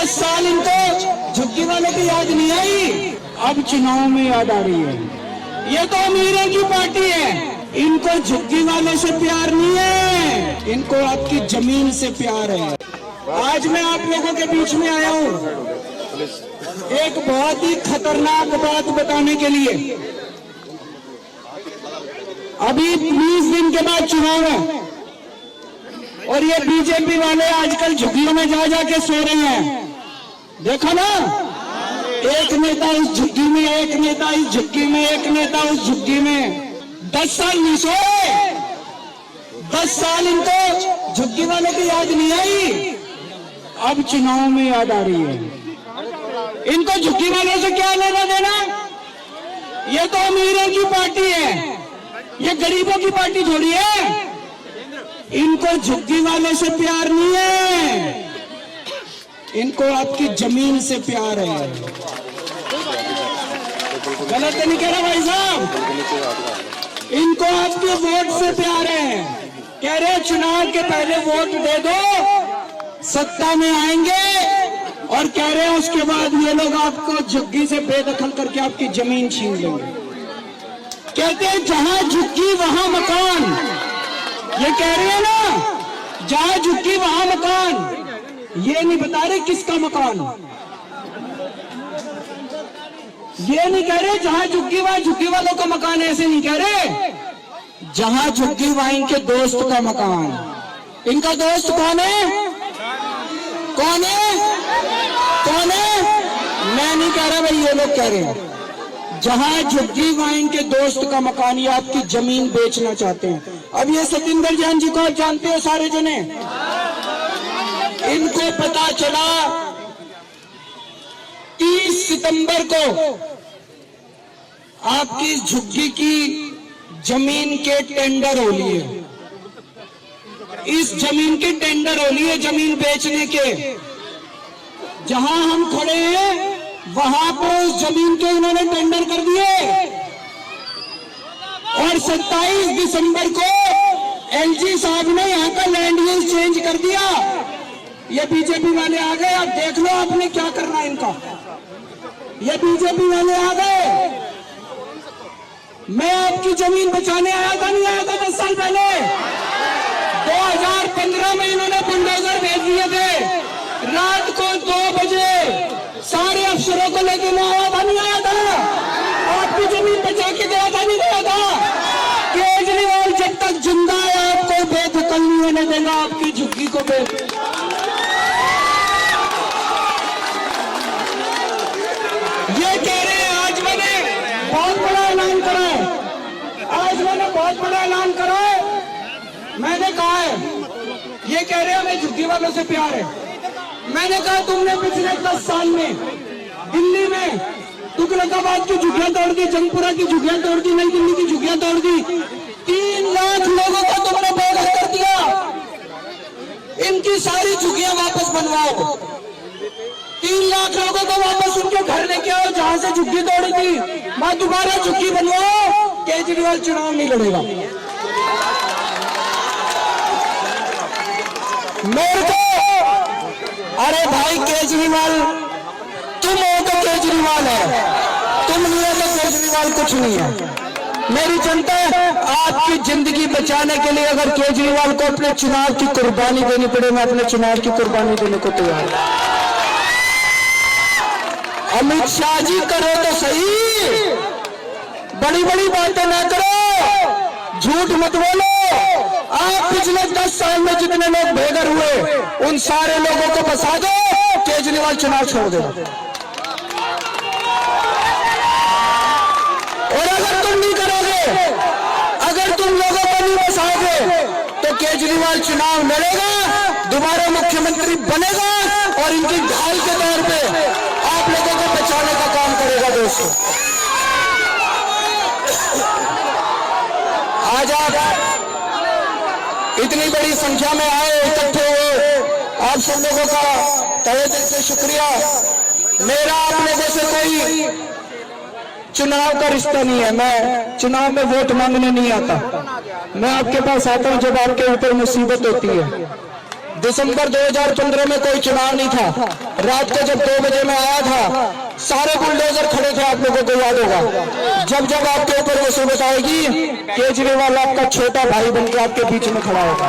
10 साल इनको झुग्गी वाले की याद नहीं आई, अब चुनाव में याद आ रही है। ये तो अमीरों की पार्टी है, इनको झुग्गी वाले से प्यार नहीं है, इनको आपकी जमीन से प्यार है। आज मैं आप लोगों के बीच में आया हूँ एक बहुत ही खतरनाक बात बताने के लिए। अभी 20 दिन के बाद चुनाव है और ये बीजेपी वाले आजकल झुग्गियों में जा जाके सो रहे हैं। देखो ना, एक नेता इस झुग्गी में, एक नेता इस झुग्गी में, एक नेता उस झुग्गी में। 10 साल नहीं सोए, 10 साल इनको झुग्गी वाले की याद नहीं आई, अब चुनाव में याद आ रही है। इनको झुग्गी वालों से क्या लेना देना? ये तो अमीरों की पार्टी है, ये गरीबों की पार्टी थोड़ी है। इनको झुग्गी वाले से प्यार नहीं है, इनको आपकी जमीन से प्यार है। गलत नहीं कह रहा भाई साहब, इनको आपके वोट से प्यार है। कह रहे चुनाव के पहले वोट दे दो, सत्ता में आएंगे, और कह रहे हैं उसके बाद ये लोग आपको झुग्गी से बेदखल करके आपकी जमीन छीन लेंगे। कहते हैं जहां झुग्गी वहां मकान, ये कह रहे हैं ना, जहां झुग्गी वहां मकान। ये नहीं बता रहे किसका मकान, ये नहीं कह रहे जहां झुग्गी वहां झुग्गी वालों का मकान, ऐसे नहीं कह रहे। जहां झुग्गी वहां इनके दोस्त का मकान। इनका दोस्त कौन है? कौन है? कौन है? मैं नहीं कह रहा भाई, ये लोग कह रहे हैं। जहां झुग्गी वहां इनके दोस्त का मकान, ये आपकी जमीन बेचना चाहते हैं। अब ये सतिंदर जैन जी को आप जानते हो सारे जने, इनको पता चला 30 सितंबर को आपकी झुग्गी की जमीन के टेंडर हो लिए। इस जमीन के टेंडर हो लिए, जमीन बेचने के। जहां हम खड़े हैं वहां पर उस जमीन के इन्होंने टेंडर कर दिए, और 27 दिसंबर को एलजी साहब ने यहां का लैंड यूज चेंज कर दिया। ये बीजेपी वाले आ गए, अब देख लो आपने क्या करना है इनका। ये बीजेपी वाले आ गए। मैं आपकी जमीन बचाने आया था, नहीं आया था 10 साल पहले? 2015 में इन्होंने बुलडोजर भेज दिए थे। रात को 2 बजे सारे अफसरों को लेकर मैं आया था, नहीं आया था? आपकी जमीन बचा के गया था, नहीं गया था? केजरीवाल जब तक जिंदा है आपको बेदखल नहीं होने देगा आपकी झुग्गी को। ये कह रहे हैं, आज मैंने बहुत बड़ा ऐलान करा है, आज मैंने बहुत बड़ा ऐलान करा है। मैंने कहा है, ये कह रहे हैं हमें झुग्गी वालों से प्यार है। मैंने कहा तुमने पिछले 10 साल में दिल्ली में तुगलकाबाद की झुग्गियां तोड़ दी, जंगपुरा की झुग्गियां तोड़ दी, नई दिल्ली की झुग्गियां तोड़ दी। 3 लाख लोगों को तुमने बेघर कर दिया। इनकी सारी झुग्गियां वापस बनवाओ। 3 लाख लोगों को वापस उनके घर लेके आओ जहां से झुग्गी तोड़ी थी, वहां दोबारा झुग्गी बनवाओ। केजरीवाल चुनाव नहीं लड़ेगा। मेरे को, अरे भाई केजरीवाल, तुम हो तो केजरीवाल है, तुम नहीं हो तो केजरीवाल कुछ नहीं है। मेरी जनता आपकी जिंदगी बचाने के लिए अगर केजरीवाल को अपने चुनाव की कुर्बानी देनी पड़े, मैं अपने चुनाव की कुर्बानी देने को तैयार हूं। अमित शाह जी करो तो सही, बड़ी बड़ी बातें ना करो, झूठ मत बोलो। आप पिछले 10 साल में जितने लोग बेघर हुए उन सारे लोगों को बसा दो, केजरीवाल चुनाव छोड़ देगा। और अगर तुम नहीं करोगे, अगर तुम लोगों को नहीं बसाओगे, तो केजरीवाल चुनाव लड़ेगा, दोबारा मुख्यमंत्री बनेगा, और इनकी ढाल के तौर पे आप लोगों को बचाने का काम करेगा। दोस्तों, आज आप इतनी बड़ी संख्या में आए, इकट्ठे हुए, आप सब लोगों का तहे दिल से शुक्रिया। मेरा आप लोगों से कोई चुनाव का रिश्ता नहीं है, मैं चुनाव में वोट मांगने नहीं आता। मैं आपके पास आता हूं जब आपके ऊपर मुसीबत होती है, दिसंबर 2015 में कोई चुनाव नहीं था, रात को जब 2 बजे में आया था, सारे बुलडोजर खड़े थे, आप लोगों को याद होगा। जब जब आपके ऊपर मुसीबत आएगी, केजरीवाल आपका छोटा भाई बनकर आपके बीच में खड़ा होगा।